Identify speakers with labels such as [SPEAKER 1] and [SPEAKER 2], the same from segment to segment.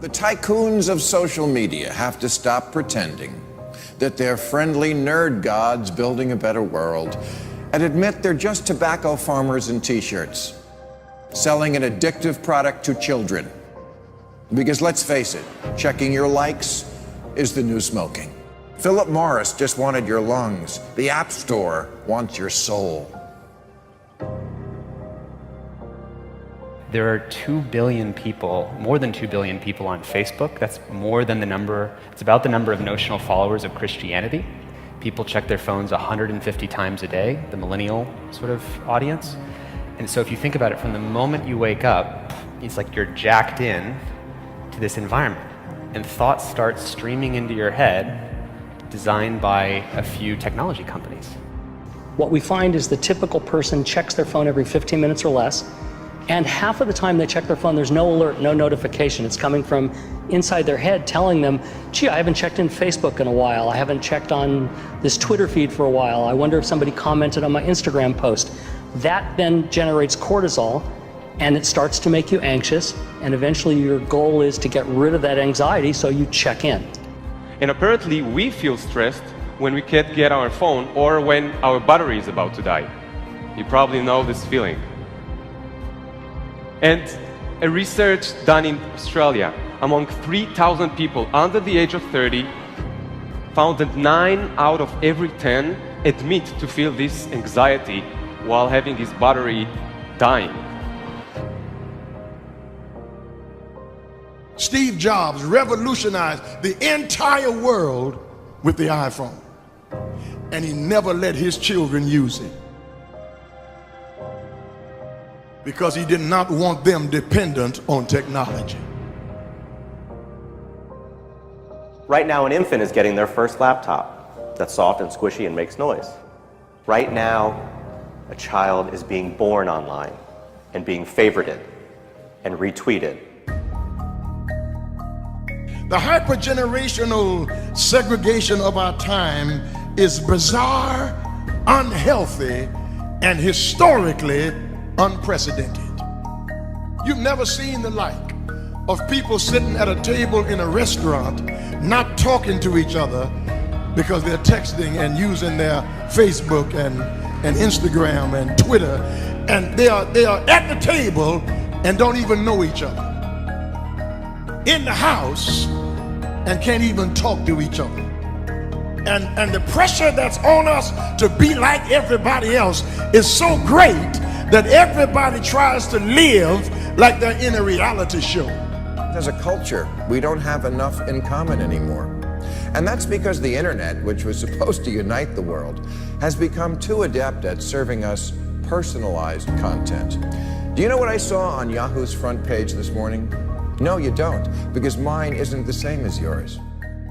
[SPEAKER 1] The tycoons of social media have to stop pretending that they're friendly nerd gods building a better world and admit they're just tobacco farmers in t-shirts, selling an addictive product to children. Because let's face it, checking your likes is the new smoking. Philip Morris just wanted your lungs. The App Store wants your soul.
[SPEAKER 2] There are 2 billion people, more than 2 billion people on Facebook. That's more than the number, it's about the number of notional followers of Christianity. People check their phones 150 times a day, the millennial sort of audience. And so if you think about it, from the moment you wake up, it's like you're jacked in to this environment. And thoughts start streaming into your head, designed by a few technology companies.
[SPEAKER 3] What we find is the typical person checks their phone every 15 minutes or less, and half of the time they check their phone, there's no alert, no notification. It's coming from inside their head telling them, gee, I haven't checked in Facebook in a while. I haven't checked on this Twitter feed for a while. I wonder if somebody commented on my Instagram post. That then generates cortisol, and it starts to make you anxious, and eventually your goal is to get rid of that anxiety, so you check in.
[SPEAKER 4] And apparently we feel stressed when we can't get our phone or when our battery is about to die. You probably know this feeling. And a research done in Australia among 3,000 people under the age of 30 found that 9 out of every 10 admit to feel this anxiety while having his battery dying.
[SPEAKER 5] Steve Jobs revolutionized the entire world with the iPhone, and he never let his children use it because he did not want them dependent on technology.
[SPEAKER 6] Right now, an infant is getting their first laptop that's soft and squishy and makes noise. Right now, a child is being born online and being favorited and retweeted.
[SPEAKER 5] The hypergenerational segregation of our time is bizarre, unhealthy, and historically unprecedented. You've never seen the like of people sitting at a table in a restaurant not talking to each other because they're texting and using their Facebook and Instagram and Twitter, and they are at the table and don't even know each other. In the house and can't even talk to each other. And the pressure that's on us to be like everybody else is so great that everybody tries to live like they're in a reality show.
[SPEAKER 1] As a culture, we don't have enough in common anymore. And that's because the internet, which was supposed to unite the world, has become too adept at serving us personalized content. Do you know what I saw on Yahoo's front page this morning? No, you don't, because mine isn't the same as yours.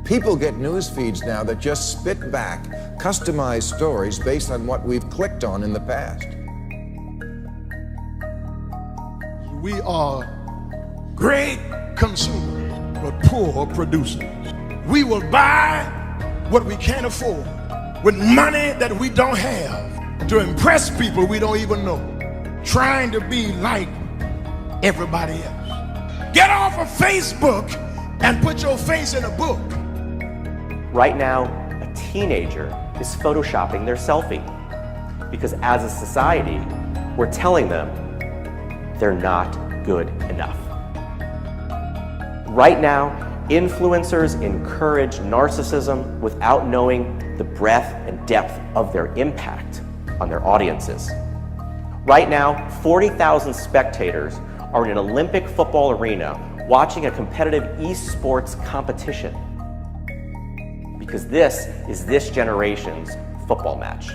[SPEAKER 1] People get news feeds now that just spit back customized stories based on what we've clicked on in the past.
[SPEAKER 5] We are great consumers, but poor producers. We will buy what we can't afford with money that we don't have to impress people we don't even know, trying to be like everybody else. Get off of Facebook and put your face in a book.
[SPEAKER 6] Right now, a teenager is photoshopping their selfie because as a society, we're telling them they're not good enough. Right now, influencers encourage narcissism without knowing the breadth and depth of their impact on their audiences. Right now, 40,000 spectators are in an Olympic football arena watching a competitive esports competition because this is this generation's football match.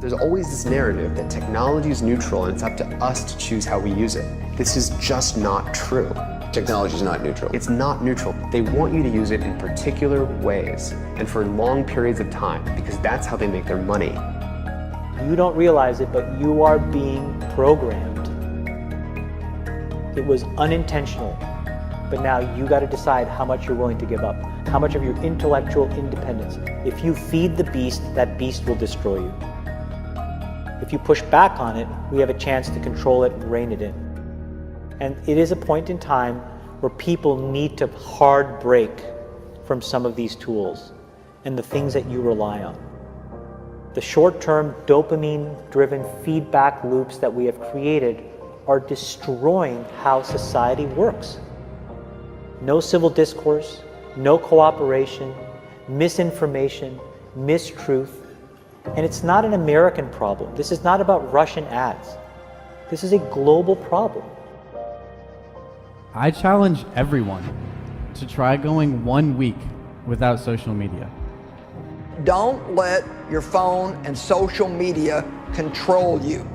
[SPEAKER 7] There's always this narrative that technology is neutral and it's up to us to choose how we use it. This is just not true.
[SPEAKER 8] Technology is not neutral.
[SPEAKER 7] It's not neutral. They want you to use it in particular ways and for long periods of time because that's how they make their money.
[SPEAKER 9] You don't realize it, but you are being programmed. It was unintentional, but now you got to decide how much you're willing to give up, how much of your intellectual independence. If you feed the beast, that beast will destroy you. If you push back on it, we have a chance to control it and rein it in. And it is a point in time where people need to hard break from some of these tools and the things that you rely on. The short-term dopamine-driven feedback loops that we have created are destroying how society works. No civil discourse, no cooperation, misinformation, mistruth. And it's not an American problem. This is not about Russian ads. This is a global problem.
[SPEAKER 8] I challenge everyone to try going 1 week without social media.
[SPEAKER 10] Don't let your phone and social media control you.